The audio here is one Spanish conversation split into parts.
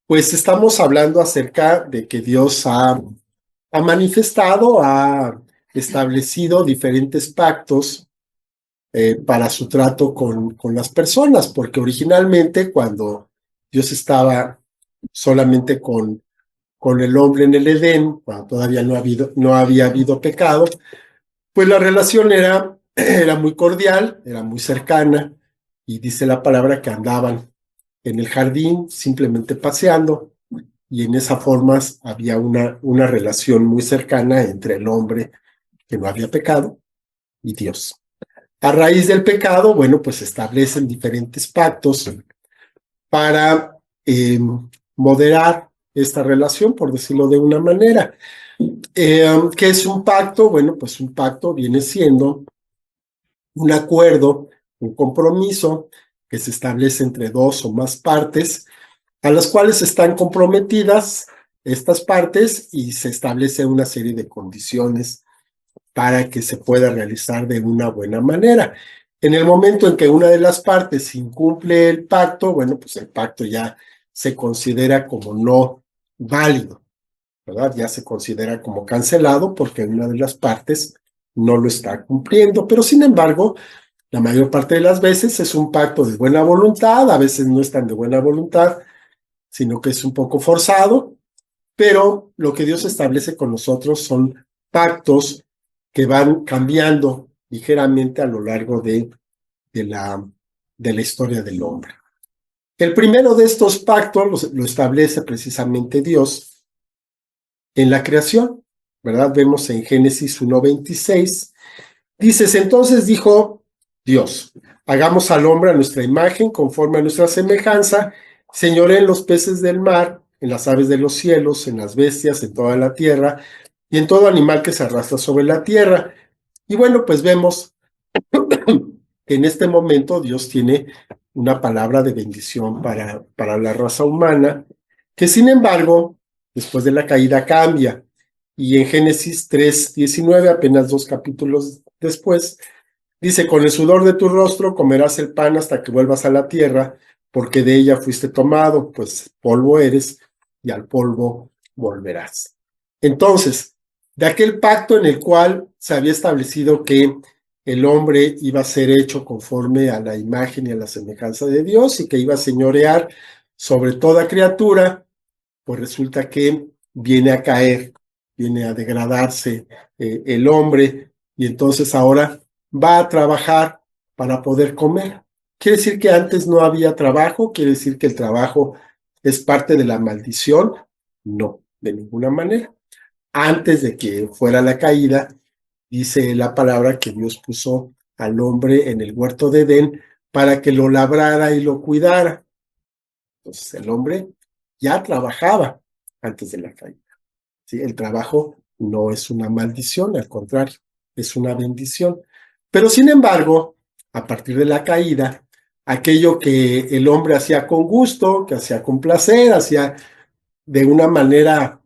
Pues estamos hablando acerca de que Dios ha manifestado, ha establecido diferentes pactos para su trato con las personas, porque originalmente cuando Dios estaba solamente con el hombre en el Edén, cuando todavía no había habido pecado, pues la relación era muy cordial, era muy cercana, y dice la palabra que andaban en el jardín simplemente paseando y en esa forma había una relación muy cercana entre el hombre que no había pecado y Dios. A raíz del pecado, bueno, pues se establecen diferentes pactos para moderar esta relación, por decirlo de una manera. ¿Qué es un pacto? Bueno, pues un pacto viene siendo un acuerdo, un compromiso que se establece entre dos o más partes a las cuales están comprometidas estas partes y se establece una serie de condiciones para que se pueda realizar de una buena manera. En el momento en que una de las partes incumple el pacto, bueno, pues el pacto ya se considera como no válido, ¿verdad? Ya se considera como cancelado porque una de las partes no lo está cumpliendo, pero sin embargo, la mayor parte de las veces es un pacto de buena voluntad, a veces no es tan de buena voluntad, sino que es un poco forzado, pero lo que Dios establece con nosotros son pactos que van cambiando ligeramente a lo largo de, la, de la historia del hombre. El primero de estos pactos lo establece precisamente Dios en la creación, ¿verdad? Vemos en Génesis 1:26, dices, entonces dijo Dios, hagamos al hombre a nuestra imagen, conforme a nuestra semejanza, señoreen los peces del mar, en las aves de los cielos, en las bestias, en toda la tierra, y en todo animal que se arrastra sobre la tierra. Y bueno, pues vemos que en este momento Dios tiene una palabra de bendición para la raza humana, que sin embargo, después de la caída cambia. Y en Génesis 3:19, apenas 2 capítulos después, dice, con el sudor de tu rostro comerás el pan hasta que vuelvas a la tierra, porque de ella fuiste tomado, pues polvo eres y al polvo volverás. Entonces, de aquel pacto en el cual se había establecido que el hombre iba a ser hecho conforme a la imagen y a la semejanza de Dios y que iba a señorear sobre toda criatura, pues resulta que viene a caer, viene a degradarse el hombre y entonces ahora va a trabajar para poder comer. ¿Quiere decir que antes no había trabajo? ¿Quiere decir que el trabajo es parte de la maldición? No, de ninguna manera. Antes de que fuera la caída, dice la palabra que Dios puso al hombre en el huerto de Edén para que lo labrara y lo cuidara. Entonces el hombre ya trabajaba antes de la caída. ¿Sí? El trabajo no es una maldición, al contrario, es una bendición. Pero sin embargo, a partir de la caída, aquello que el hombre hacía con gusto, que hacía con placer, hacía de una manera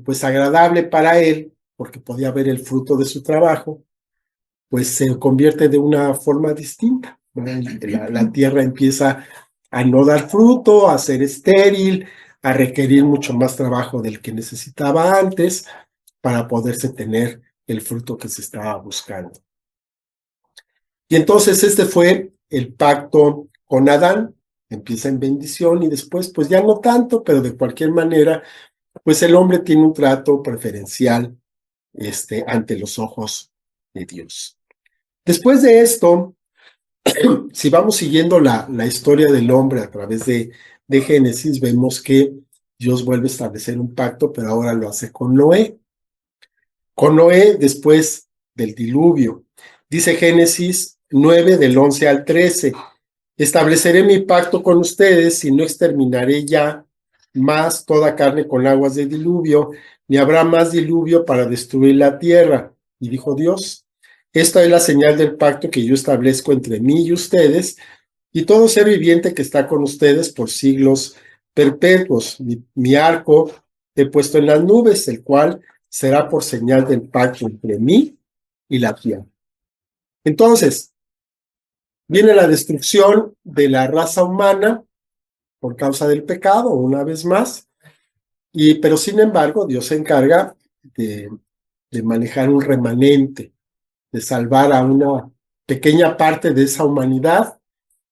pues agradable para él, porque podía ver el fruto de su trabajo, pues se convierte de una forma distinta. La tierra empieza a no dar fruto, a ser estéril, a requerir mucho más trabajo del que necesitaba antes para poderse tener el fruto que se estaba buscando. Y entonces este fue el pacto con Adán, empieza en bendición y después pues ya no tanto, pero de cualquier manera pues el hombre tiene un trato preferencial ante los ojos de Dios. Después de esto, si vamos siguiendo la historia del hombre a través de Génesis, vemos que Dios vuelve a establecer un pacto, pero ahora lo hace con Noé. Con Noé después del diluvio. Dice Génesis 9 del 11 al 13. Estableceré mi pacto con ustedes y no exterminaré ya más toda carne con aguas de diluvio, ni habrá más diluvio para destruir la tierra. Y dijo Dios, esta es la señal del pacto que yo establezco entre mí y ustedes y todo ser viviente que está con ustedes por siglos perpetuos. Mi arco he puesto en las nubes, el cual será por señal del pacto entre mí y la tierra. Entonces, viene la destrucción de la raza humana por causa del pecado, una vez más, pero sin embargo Dios se encarga de manejar un remanente, de salvar a una pequeña parte de esa humanidad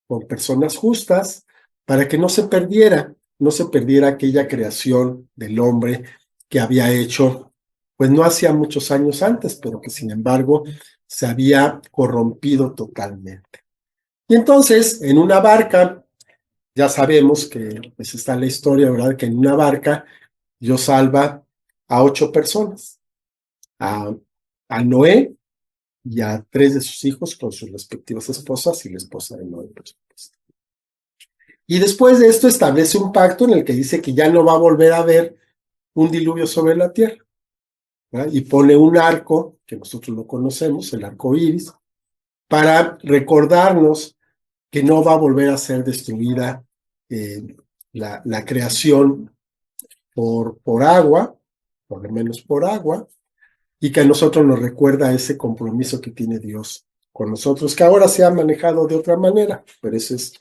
con personas justas, para que no se perdiera aquella creación del hombre que había hecho, pues no hacía muchos años antes, pero que sin embargo se había corrompido totalmente. Y entonces, en una barca, ya sabemos que pues está la historia, ¿verdad? Que en una barca Dios salva a 8 personas, a, a Noé y a 3 de sus hijos con sus respectivas esposas y la esposa de Noé, por supuesto. Y después de esto establece un pacto en el que dice que ya no va a volver a haber un diluvio sobre la tierra, ¿verdad? Y pone un arco, que nosotros lo conocemos, el arco iris, para recordarnos que no va a volver a ser destruida la creación por agua, por lo menos por agua, y que a nosotros nos recuerda ese compromiso que tiene Dios con nosotros, que ahora se ha manejado de otra manera, pero ese es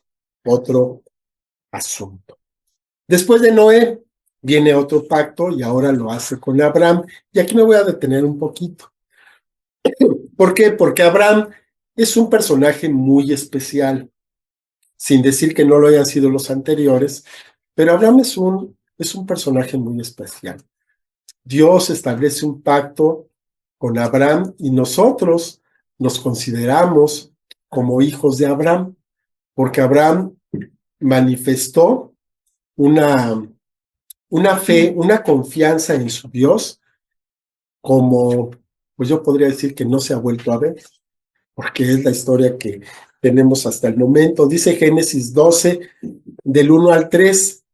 otro asunto. Después de Noé viene otro pacto y ahora lo hace con Abraham, y aquí me voy a detener un poquito. ¿Por qué? Porque Abraham es un personaje muy especial, sin decir que no lo hayan sido los anteriores, pero Abraham es un personaje muy especial. Dios establece un pacto con Abraham y nosotros nos consideramos como hijos de Abraham, porque Abraham manifestó una fe, una confianza en su Dios, como, pues yo podría decir que no se ha vuelto a ver, porque es la historia que tenemos hasta el momento. Dice Génesis 12, del 1 al 3,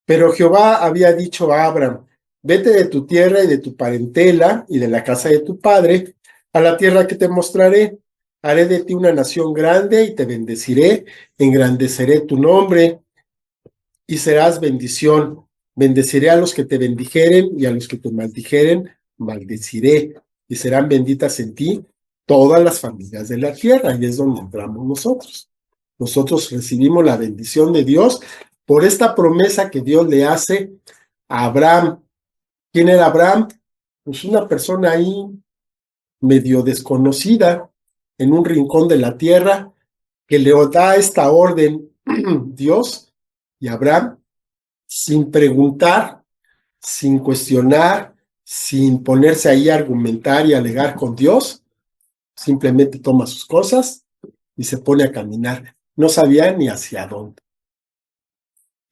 pero Jehová había dicho a Abraham, vete de tu tierra y de tu parentela y de la casa de tu padre a la tierra que te mostraré. Haré de ti una nación grande y te bendeciré, engrandeceré tu nombre y serás bendición. Bendeciré a los que te bendijeren y a los que te maldijeren, maldeciré y serán benditas en ti todas las familias de la tierra. Y es donde entramos nosotros. Nosotros recibimos la bendición de Dios por esta promesa que Dios le hace a Abraham. ¿Quién era Abraham? Pues una persona ahí medio desconocida en un rincón de la tierra que le da esta orden Dios, y Abraham, sin preguntar, sin cuestionar, sin ponerse ahí a argumentar y alegar con Dios, simplemente toma sus cosas y se pone a caminar. No sabía ni hacia dónde.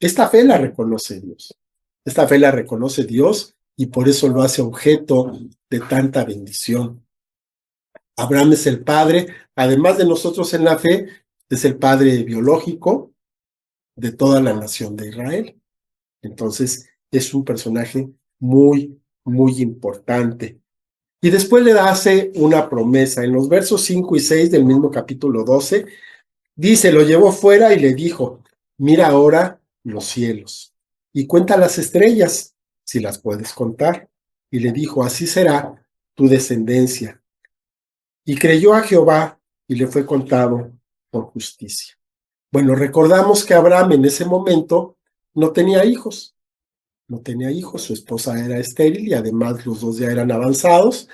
Esta fe la reconoce Dios. Esta fe la reconoce Dios y por eso lo hace objeto de tanta bendición. Abraham es el padre, además de nosotros en la fe, es el padre biológico de toda la nación de Israel. Entonces, es un personaje muy, muy importante. Y después le hace una promesa. En los versos 5 y 6 del mismo capítulo 12, dice, lo llevó fuera y le dijo, mira ahora los cielos y cuenta las estrellas, si las puedes contar. Y le dijo, así será tu descendencia. Y creyó a Jehová y le fue contado por justicia. Bueno, recordamos que Abraham en ese momento no tenía hijos. No tenía hijos, su esposa era estéril y además los dos ya eran avanzados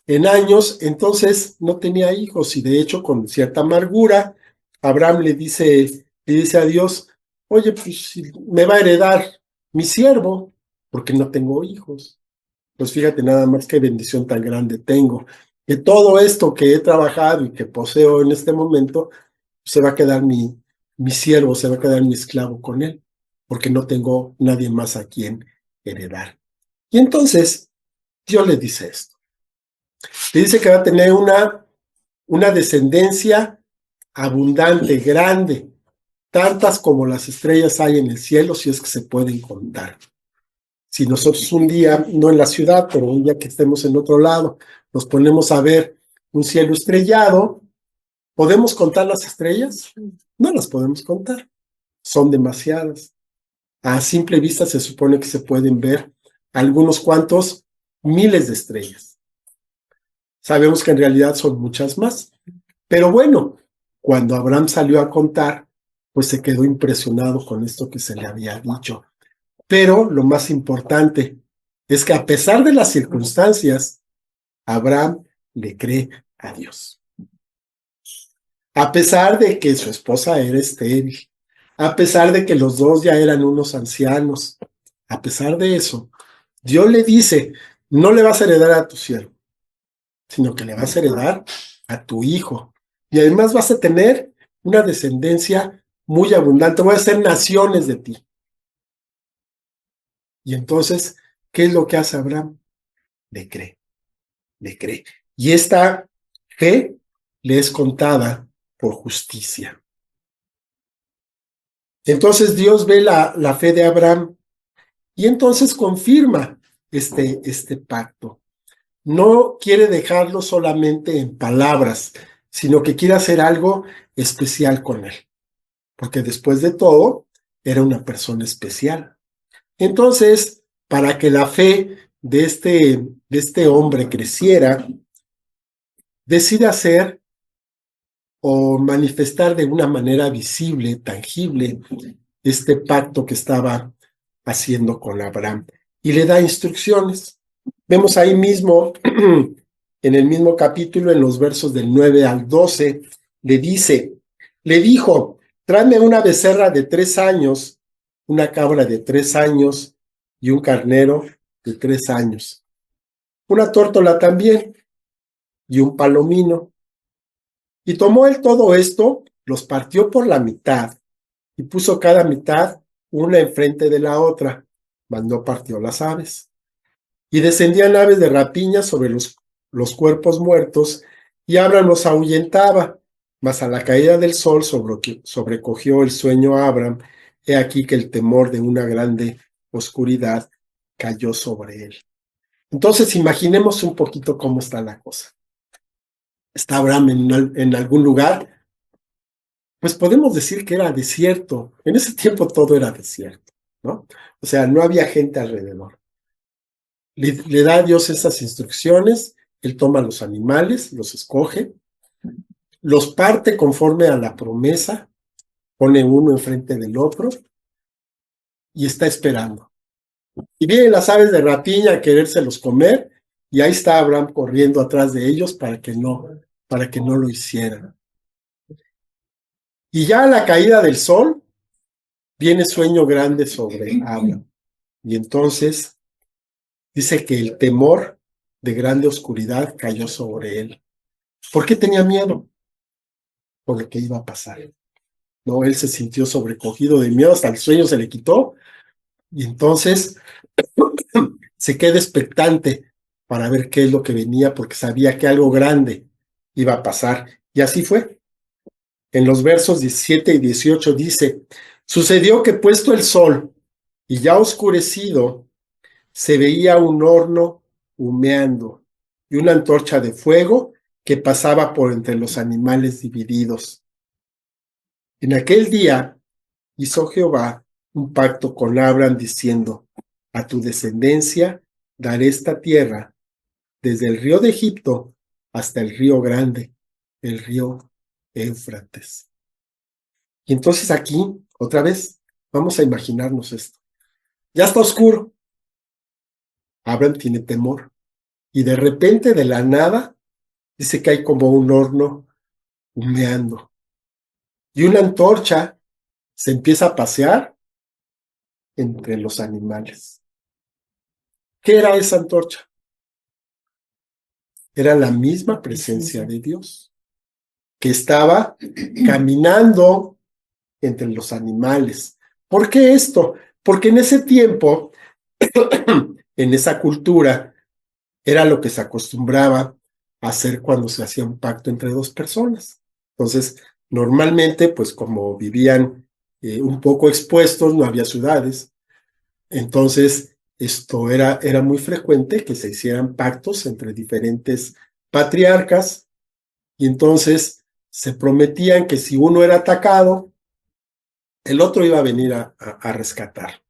en años, entonces no tenía hijos y de hecho con cierta amargura, Abraham le dice a Dios, oye, pues me va a heredar mi siervo porque no tengo hijos. Pues fíjate nada más qué bendición tan grande tengo, que todo esto que he trabajado y que poseo en este momento, se va a quedar mi siervo, se va a quedar mi esclavo con él, porque no tengo nadie más a quien heredar. Y entonces Dios le dice esto. Le dice que va a tener una descendencia abundante, grande, tantas como las estrellas hay en el cielo, si es que se pueden contar. Si nosotros un día, no en la ciudad, pero un día que estemos en otro lado, nos ponemos a ver un cielo estrellado, ¿podemos contar las estrellas? No las podemos contar, son demasiadas. A simple vista se supone que se pueden ver algunos cuantos miles de estrellas. Sabemos que en realidad son muchas más. Pero bueno, cuando Abraham salió a contar, pues se quedó impresionado con esto que se le había dicho. Pero lo más importante es que a pesar de las circunstancias, Abraham le cree a Dios. A pesar de que su esposa era estéril, a pesar de que los dos ya eran unos ancianos, a pesar de eso, Dios le dice, no le vas a heredar a tu siervo, sino que le vas a heredar a tu hijo. Y además vas a tener una descendencia muy abundante, voy a hacer naciones de ti. Y entonces, ¿qué es lo que hace Abraham? Le cree, le cree. Y esta fe le es contada por justicia. Entonces Dios ve la fe de Abraham y entonces confirma este pacto. No quiere dejarlo solamente en palabras, sino que quiere hacer algo especial con él, porque después de todo, era una persona especial. Entonces, para que la fe de este hombre creciera, decide hacer o manifestar de una manera visible, tangible, este pacto que estaba haciendo con Abraham y le da instrucciones. Vemos ahí mismo, en el mismo capítulo, en los versos del 9 al 12, le dijo, tráeme una becerra de 3 años, una cabra de 3 años y un carnero de 3 años, una tórtola también y un palomino. Y tomó él todo esto, los partió por la mitad y puso cada mitad una enfrente de la otra. Mandó partió las aves. Y descendían aves de rapiña sobre los cuerpos muertos, y Abram los ahuyentaba. Mas a la caída del sol sobrecogió el sueño a Abram. He aquí que el temor de una grande oscuridad cayó sobre él. Entonces imaginemos un poquito cómo está la cosa. Está Abram en algún lugar, pues podemos decir que era desierto. En ese tiempo todo era desierto, ¿no? O sea, no había gente alrededor. Le da a Dios esas instrucciones, él toma los animales, los escoge, los parte conforme a la promesa, pone uno enfrente del otro y está esperando. Y vienen las aves de rapiña a querérselos comer, y ahí está Abraham corriendo atrás de ellos para que no lo hicieran. Y ya a la caída del sol, viene sueño grande sobre Abraham. Y entonces dice que el temor de grande oscuridad cayó sobre él. ¿Por qué tenía miedo? Por lo que iba a pasar. No, él se sintió sobrecogido de miedo, hasta el sueño se le quitó, y entonces se queda expectante para ver qué es lo que venía, porque sabía que algo grande iba a pasar. Y así fue. En los versos 17 y 18 dice, sucedió que puesto el sol y ya oscurecido, se veía un horno humeando y una antorcha de fuego que pasaba por entre los animales divididos. En aquel día hizo Jehová un pacto con Abraham diciendo, a tu descendencia daré esta tierra, desde el río de Egipto hasta el río grande, el río Éufrates. Y entonces aquí, otra vez, vamos a imaginarnos esto. Ya está oscuro. Abraham tiene temor. Y de repente, de la nada, dice que hay como un horno humeando. Y una antorcha se empieza a pasear entre los animales. ¿Qué era esa antorcha? Era la misma presencia de Dios, que estaba caminando entre los animales. ¿Por qué esto? Porque en ese tiempo, en esa cultura, era lo que se acostumbraba a hacer cuando se hacía un pacto entre dos personas. Entonces, normalmente, pues como vivían un poco expuestos, no había ciudades, entonces esto era muy frecuente que se hicieran pactos entre diferentes patriarcas, y entonces se prometían que si uno era atacado, el otro iba a venir a rescatar.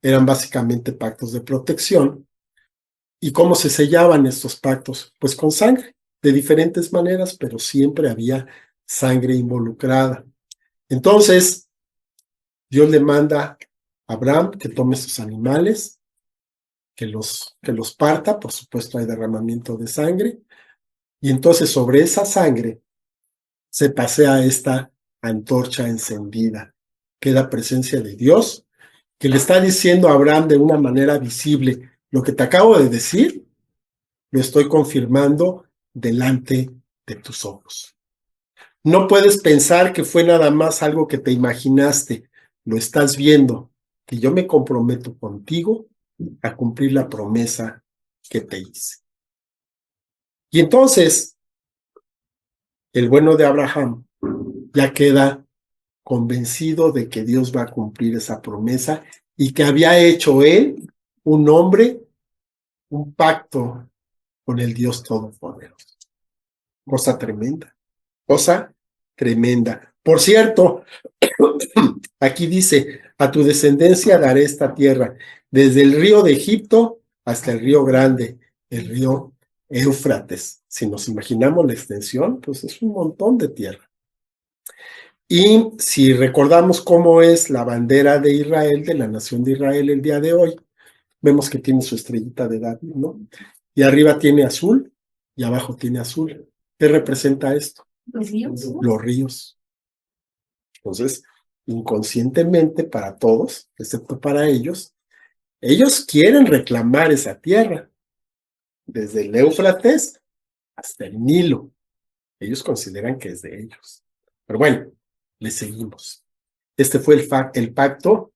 Eran básicamente pactos de protección. ¿Y cómo se sellaban estos pactos? Pues con sangre, de diferentes maneras, pero siempre había sangre involucrada. Entonces, Dios le manda a Abraham que tome sus animales, que los parta, por supuesto hay derramamiento de sangre, y entonces sobre esa sangre se pasea esta antorcha encendida. Queda presencia de Dios, que le está diciendo a Abraham de una manera visible, lo que te acabo de decir, lo estoy confirmando delante de tus ojos. No puedes pensar que fue nada más algo que te imaginaste, lo estás viendo, que yo me comprometo contigo a cumplir la promesa que te hice. Y entonces, el bueno de Abraham ya queda convencido de que Dios va a cumplir esa promesa y que había hecho él, un hombre, un pacto con el Dios Todopoderoso. Cosa tremenda, cosa tremenda. Por cierto, aquí dice, a tu descendencia daré esta tierra, desde el río de Egipto hasta el río grande, el río Éufrates. Si nos imaginamos la extensión, pues es un montón de tierra. Y si recordamos cómo es la bandera de Israel, de la nación de Israel el día de hoy, vemos que tiene su estrellita de David, ¿no? Y arriba tiene azul y abajo tiene azul. ¿Qué representa esto? Los ríos. Los ríos. Entonces, inconscientemente para todos, excepto para ellos quieren reclamar esa tierra, desde el Éufrates hasta el Nilo. Ellos consideran que es de ellos. Pero bueno, le seguimos. Este fue el pacto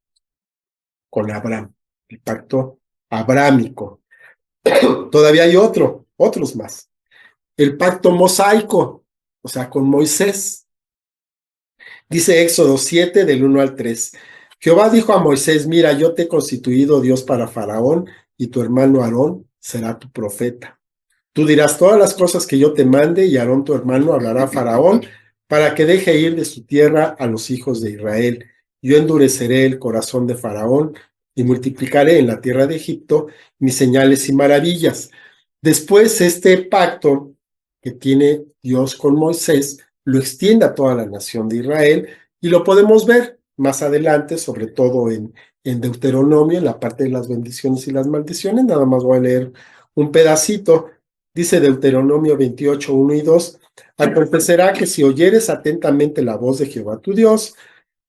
con Abraham, el pacto abrámico. Todavía hay otros más. El pacto mosaico, o sea, con Moisés. Dice Éxodo 7, del 1 al 3. Jehová dijo a Moisés, mira, yo te he constituido Dios para Faraón, y tu hermano Aarón será tu profeta. Tú dirás todas las cosas que yo te mande, y Aarón tu hermano hablará a Faraón, para que deje ir de su tierra a los hijos de Israel. Yo endureceré el corazón de Faraón, y multiplicaré en la tierra de Egipto mis señales y maravillas. Después, este pacto que tiene Dios con Moisés lo extiende a toda la nación de Israel, y lo podemos ver más adelante, sobre todo en Deuteronomio, en la parte de las bendiciones y las maldiciones. Nada más voy a leer un pedacito. Dice Deuteronomio 28, 1 y 2, acontecerá que si oyeres atentamente la voz de Jehová tu Dios,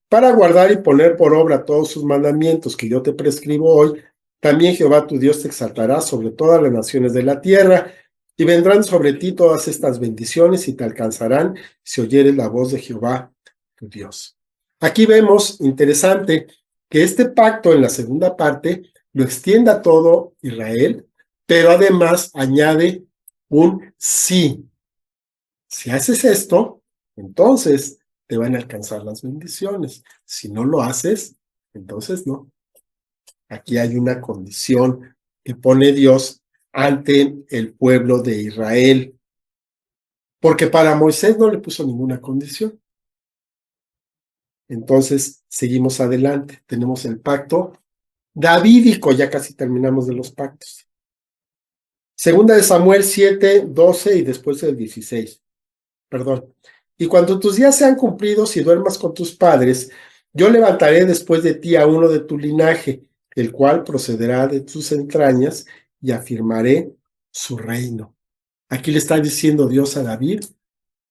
para guardar y poner por obra todos sus mandamientos que yo te prescribo hoy, también Jehová tu Dios te exaltará sobre todas las naciones de la tierra, y vendrán sobre ti todas estas bendiciones y te alcanzarán si oyeres la voz de Jehová tu Dios. Aquí vemos, interesante, que este pacto en la segunda parte lo extiende a todo Israel, pero además añade un sí. Si haces esto, entonces te van a alcanzar las bendiciones. Si no lo haces, entonces no. Aquí hay una condición que pone Dios ante el pueblo de Israel, porque para Moisés no le puso ninguna condición. Entonces, seguimos adelante. Tenemos el pacto davídico, ya casi terminamos de los pactos. Segunda de Samuel 7, 12 y después el 16. Perdón. Y cuando tus días sean cumplidos y duermas con tus padres, yo levantaré después de ti a uno de tu linaje, el cual procederá de tus entrañas, y afirmaré su reino. Aquí le está diciendo Dios a David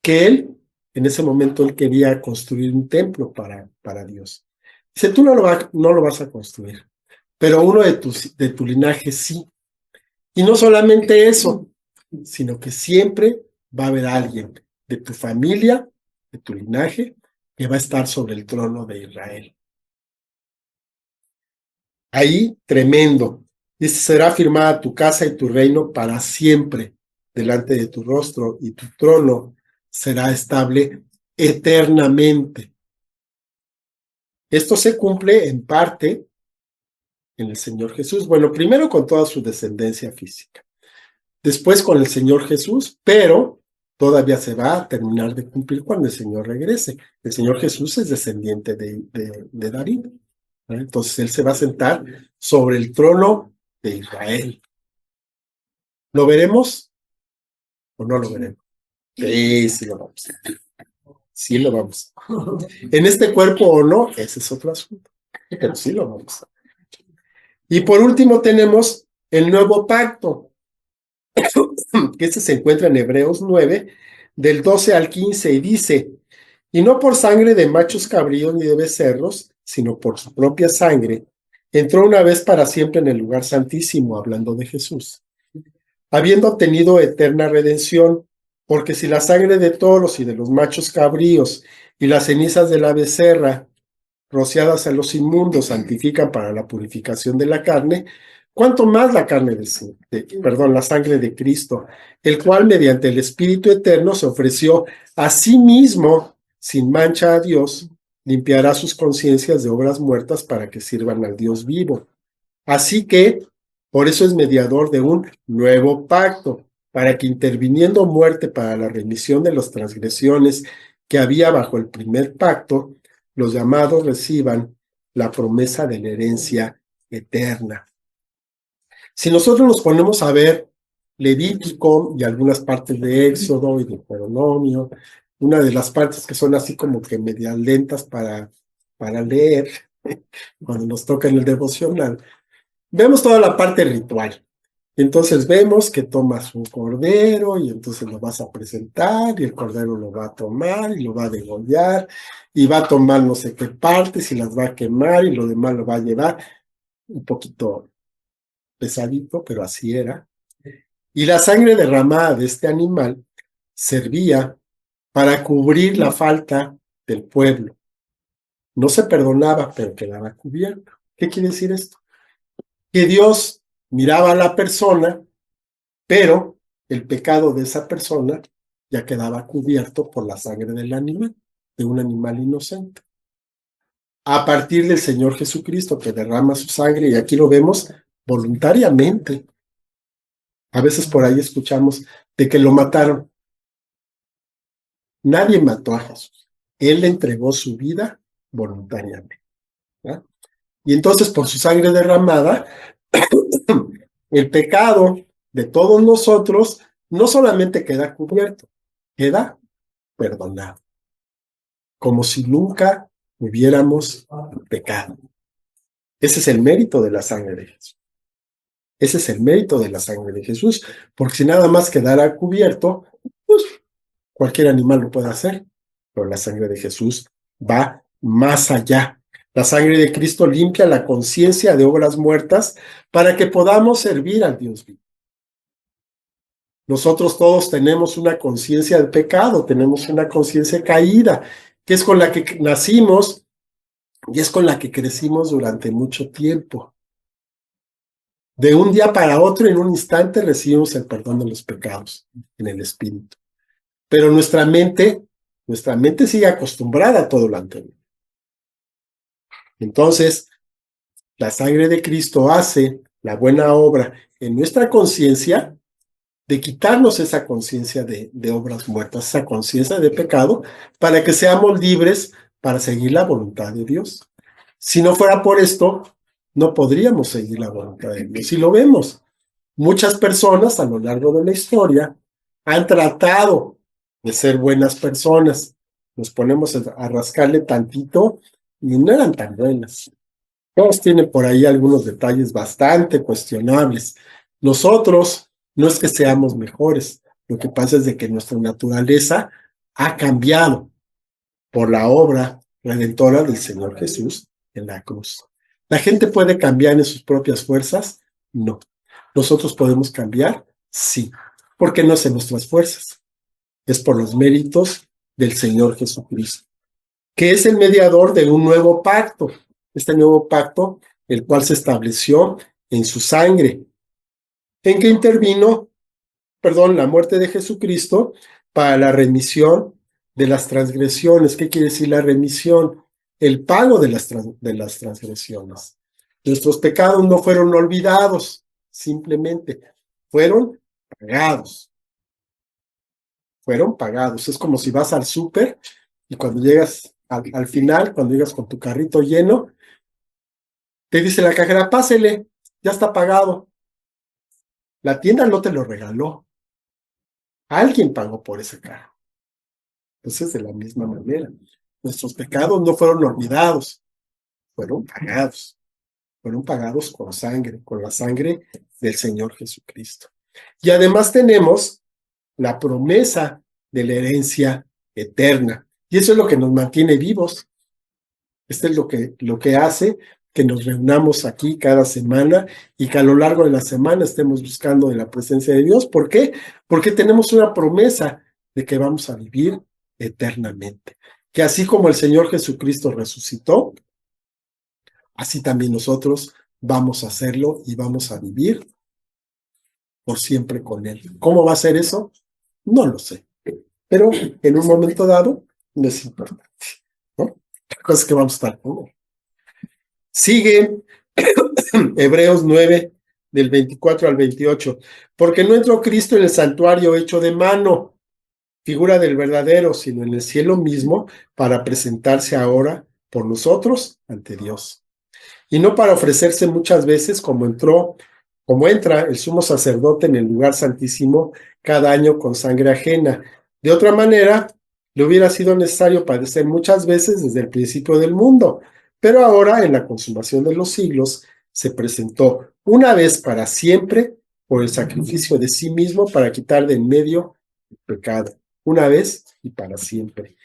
que él, en ese momento, él quería construir un templo para Dios. Dice, tú no lo vas a construir, pero uno de tu linaje sí. Y no solamente eso, sino que siempre va a haber alguien de tu familia, de tu linaje, que va a estar sobre el trono de Israel. Ahí, tremendo. Dice, será firmada tu casa y tu reino para siempre delante de tu rostro, y tu trono será estable eternamente. Esto se cumple en parte en el Señor Jesús. Bueno, primero con toda su descendencia física, después con el Señor Jesús, pero todavía se va a terminar de cumplir cuando el Señor regrese. El Señor Jesús es descendiente de David. Entonces él se va a sentar sobre el trono de Israel. ¿Lo veremos o no lo veremos? Sí, sí lo vamos a ver. Sí lo vamos. En este cuerpo o no, ese es otro asunto. Pero sí lo vamos. Y por último tenemos el nuevo pacto, que este se encuentra en Hebreos 9, del 12 al 15, y dice, y no por sangre de machos cabríos ni de becerros, sino por su propia sangre, entró una vez para siempre en el lugar santísimo, hablando de Jesús, habiendo obtenido eterna redención, porque si la sangre de toros y de los machos cabríos y las cenizas de la becerra rociadas a los inmundos santifican para la purificación de la carne, cuanto más la carne la sangre de Cristo, el cual mediante el Espíritu eterno se ofreció a sí mismo sin mancha a Dios, limpiará sus conciencias de obras muertas para que sirvan al Dios vivo. Así que, por eso es mediador de un nuevo pacto, para que interviniendo muerte para la remisión de las transgresiones que había bajo el primer pacto, los llamados reciban la promesa de la herencia eterna. Si nosotros nos ponemos a ver Levítico y algunas partes de Éxodo y de Deuteronomio, una de las partes que son así como que medias lentas para leer, cuando nos toca en el devocional, vemos toda la parte ritual. Entonces vemos que tomas un cordero y entonces lo vas a presentar y el cordero lo va a tomar y lo va a degollar y va a tomar no sé qué partes y las va a quemar y lo demás lo va a llevar. Un poquito pesadito, pero así era. Y la sangre derramada de este animal servía para cubrir la falta del pueblo. No se perdonaba, pero quedaba cubierto. ¿Qué quiere decir esto? Que Dios miraba a la persona, pero el pecado de esa persona ya quedaba cubierto por la sangre del animal, de un animal inocente. A partir del Señor Jesucristo, que derrama su sangre, y aquí lo vemos voluntariamente. A veces por ahí escuchamos de que lo mataron. Nadie mató a Jesús. Él le entregó su vida voluntariamente. ¿No? Y entonces, por su sangre derramada, el pecado de todos nosotros no solamente queda cubierto, queda perdonado, como si nunca hubiéramos pecado. Ese es el mérito de la sangre de Jesús. Ese es el mérito de la sangre de Jesús, porque si nada más quedara cubierto, pues cualquier animal lo puede hacer, pero la sangre de Jesús va más allá. La sangre de Cristo limpia la conciencia de obras muertas para que podamos servir al Dios vivo. Nosotros todos tenemos una conciencia de pecado, tenemos una conciencia caída, que es con la que nacimos y es con la que crecimos durante mucho tiempo. De un día para otro, en un instante, recibimos el perdón de los pecados en el Espíritu. Pero nuestra mente sigue acostumbrada a todo lo anterior. Entonces, la sangre de Cristo hace la buena obra en nuestra conciencia de quitarnos esa conciencia de obras muertas, esa conciencia de pecado, para que seamos libres para seguir la voluntad de Dios. Si no fuera por esto, no podríamos seguir la voluntad de Dios. Y lo vemos. Muchas personas a lo largo de la historia han tratado de ser buenas personas. Nos ponemos a rascarle tantito y no eran tan buenas. Todos tienen por ahí algunos detalles bastante cuestionables. Nosotros no es que seamos mejores, lo que pasa es de que nuestra naturaleza ha cambiado por la obra redentora del Señor Jesús en la cruz. ¿La gente puede cambiar en sus propias fuerzas? No. ¿Nosotros podemos cambiar? Sí. Porque no es en nuestras fuerzas, es por los méritos del Señor Jesucristo, que es el mediador de un nuevo pacto. Este nuevo pacto, el cual se estableció en su sangre, en que intervino, la muerte de Jesucristo para la remisión de las transgresiones. ¿Qué quiere decir la remisión? El pago de las transgresiones. Nuestros pecados no fueron olvidados, simplemente fueron pagados. Fueron pagados. Es como si vas al súper y cuando llegas al final, cuando llegas con tu carrito lleno, te dice la cajera, pásele, ya está pagado. La tienda no te lo regaló. Alguien pagó por ese carro. Entonces, de la misma manera, nuestros pecados no fueron olvidados, fueron pagados. Fueron pagados con la sangre del Señor Jesucristo. Y además tenemos la promesa de la herencia eterna. Y eso es lo que nos mantiene vivos. Esto es lo que hace que nos reunamos aquí cada semana y que a lo largo de la semana estemos buscando de la presencia de Dios. ¿Por qué? Porque tenemos una promesa de que vamos a vivir eternamente. Que así como el Señor Jesucristo resucitó, así también nosotros vamos a hacerlo y vamos a vivir por siempre con Él. ¿Cómo va a ser eso? No lo sé. Pero en un momento dado no es importante, ¿no? La cosa es que vamos a estar con Él. Sigue Hebreos 9, del 24 al 28. Porque no entró Cristo en el santuario hecho de mano, figura del verdadero, sino en el cielo mismo, para presentarse ahora por nosotros ante Dios. Y no para ofrecerse muchas veces como entra el sumo sacerdote en el lugar santísimo cada año con sangre ajena. De otra manera, le hubiera sido necesario padecer muchas veces desde el principio del mundo, pero ahora, en la consumación de los siglos, se presentó una vez para siempre por el sacrificio de sí mismo para quitar de en medio el pecado, una vez y para siempre.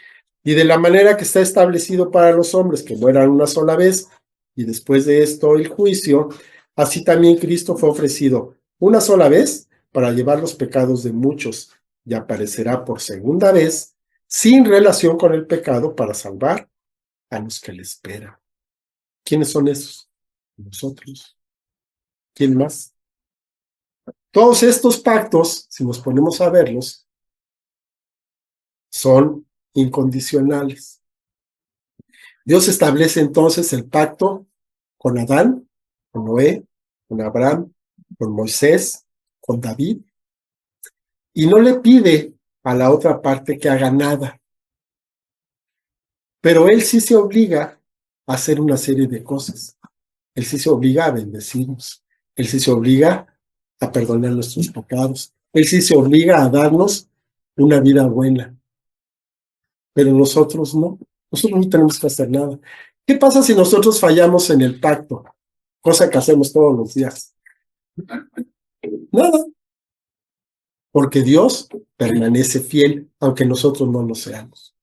Y de la manera que está establecido para los hombres que mueran una sola vez, y después de esto el juicio, así también Cristo fue ofrecido una sola vez para llevar los pecados de muchos, y aparecerá por segunda vez, sin relación con el pecado, para salvar a los que le esperan. ¿Quiénes son esos? Nosotros. ¿Quién más? Todos estos pactos, si nos ponemos a verlos, son incondicionales. Dios establece entonces el pacto con Adán, con Noé, con Abraham, con Moisés, con David, y no le pide a la otra parte que haga nada. Pero él sí se obliga a hacer una serie de cosas. Él sí se obliga a bendecirnos. Él sí se obliga a perdonar nuestros pecados. Él sí se obliga a darnos una vida buena. Pero nosotros no. Nosotros no tenemos que hacer nada. ¿Qué pasa si nosotros fallamos en el pacto? Cosa que hacemos todos los días. Nada. Porque Dios permanece fiel, aunque nosotros no lo seamos.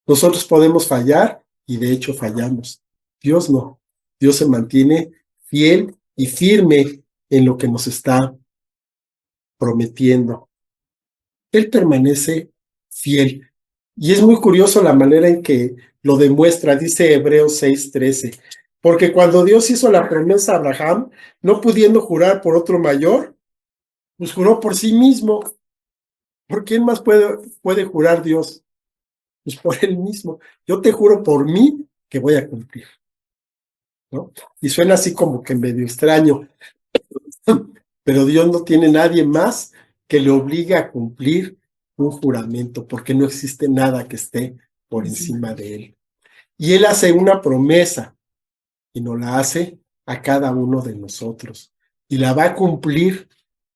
Nosotros podemos fallar y de hecho fallamos. Dios no. Dios se mantiene fiel y firme en lo que nos está prometiendo. Él permanece fiel. Y es muy curioso la manera en que lo demuestra, dice Hebreos 6:13. Porque cuando Dios hizo la promesa a Abraham, no pudiendo jurar por otro mayor, pues juró por sí mismo. ¿Por quién más puede jurar Dios? Pues por él mismo. Yo te juro por mí que voy a cumplir, ¿no? Y suena así como que medio extraño, pero Dios no tiene nadie más que le obligue a cumplir un juramento, porque no existe nada que esté por encima de él. Y él hace una promesa y nos la hace a cada uno de nosotros y la va a cumplir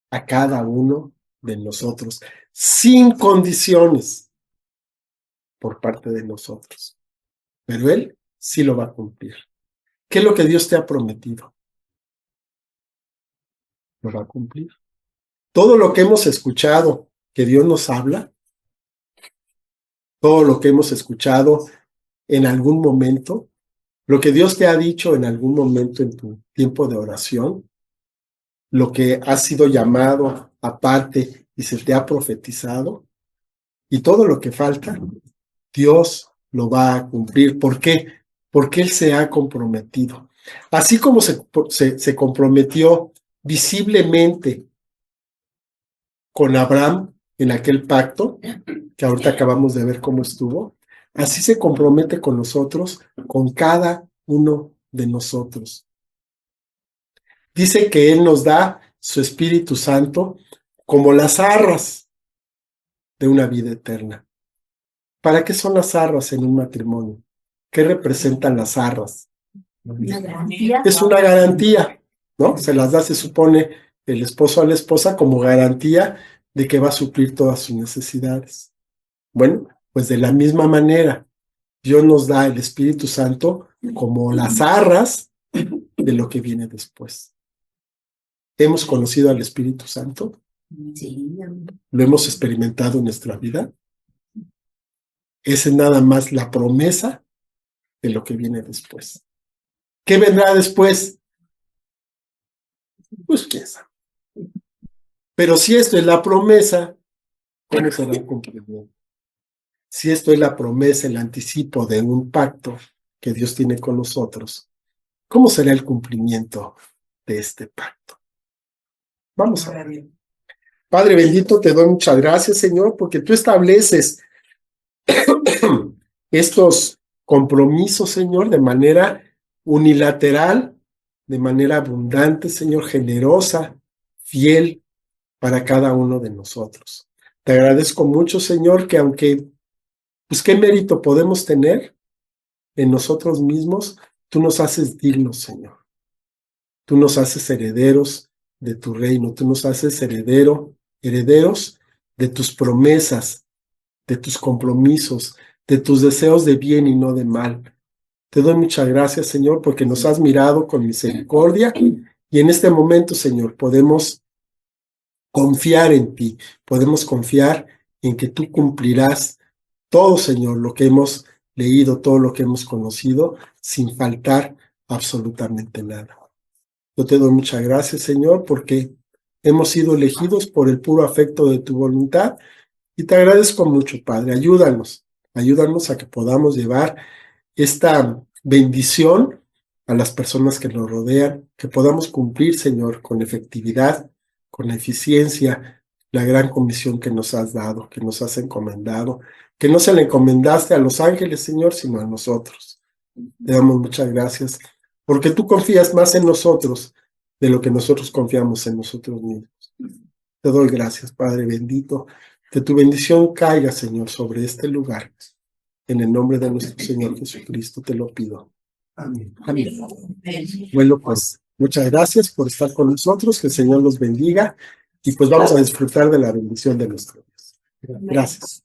a cada uno de nosotros sin condiciones por parte de nosotros, pero él sí lo va a cumplir. ¿Qué es lo que Dios te ha prometido? Lo va a cumplir. Todo lo que hemos escuchado que Dios nos habla, todo lo que hemos escuchado en algún momento, lo que Dios te ha dicho en algún momento en tu tiempo de oración, lo que ha sido llamado aparte y se te ha profetizado, y todo lo que falta, Dios lo va a cumplir. ¿Por qué? Porque Él se ha comprometido. Así como se comprometió visiblemente con Abraham en aquel pacto, que ahorita acabamos de ver cómo estuvo, así se compromete con nosotros, con cada uno de nosotros. Dice que Él nos da su Espíritu Santo como las arras de una vida eterna. ¿Para qué son las arras en un matrimonio? ¿Qué representan las arras? Una garantía. Es una garantía, ¿no? Se las da, se supone, el esposo a la esposa como garantía de que va a suplir todas sus necesidades. Bueno, pues de la misma manera, Dios nos da el Espíritu Santo como las arras de lo que viene después. ¿Hemos conocido al Espíritu Santo? Sí. ¿Lo hemos experimentado en nuestra vida? Esa es nada más la promesa de lo que viene después. ¿Qué vendrá después? Pues quién sabe. Pero si esto es la promesa, ¿cómo será el cumplimiento? Si esto es la promesa, el anticipo de un pacto que Dios tiene con nosotros, ¿cómo será el cumplimiento de este pacto? Vamos a ver. Padre bendito, te doy muchas gracias, Señor, porque tú estableces estos compromisos, Señor, de manera unilateral, de manera abundante, Señor, generosa, fiel para cada uno de nosotros. Te agradezco mucho, Señor, que aunque, pues, ¿qué mérito podemos tener en nosotros mismos? Tú nos haces dignos, Señor. Tú nos haces herederos de tu reino. Tú nos haces herederos de tus promesas, de tus compromisos, de tus deseos de bien y no de mal. Te doy muchas gracias, Señor, porque nos has mirado con misericordia y en este momento, Señor, podemos confiar en ti, podemos confiar en que tú cumplirás todo, Señor, lo que hemos leído, todo lo que hemos conocido, sin faltar absolutamente nada. Yo te doy muchas gracias, Señor, porque hemos sido elegidos por el puro afecto de tu voluntad y te agradezco mucho, Padre. Ayúdanos a que podamos llevar esta bendición a las personas que nos rodean, que podamos cumplir, Señor, con efectividad, con eficiencia, la gran comisión que nos has dado, que nos has encomendado, que no se le encomendaste a los ángeles, Señor, sino a nosotros. Te damos muchas gracias, porque tú confías más en nosotros de lo que nosotros confiamos en nosotros mismos. Te doy gracias, Padre bendito, que tu bendición caiga, Señor, sobre este lugar. En el nombre de nuestro Señor Jesucristo te lo pido. Amén. Amén. Bueno, pues muchas gracias por estar con nosotros, que el Señor los bendiga y pues vamos a disfrutar de la bendición de nuestro Dios. Gracias.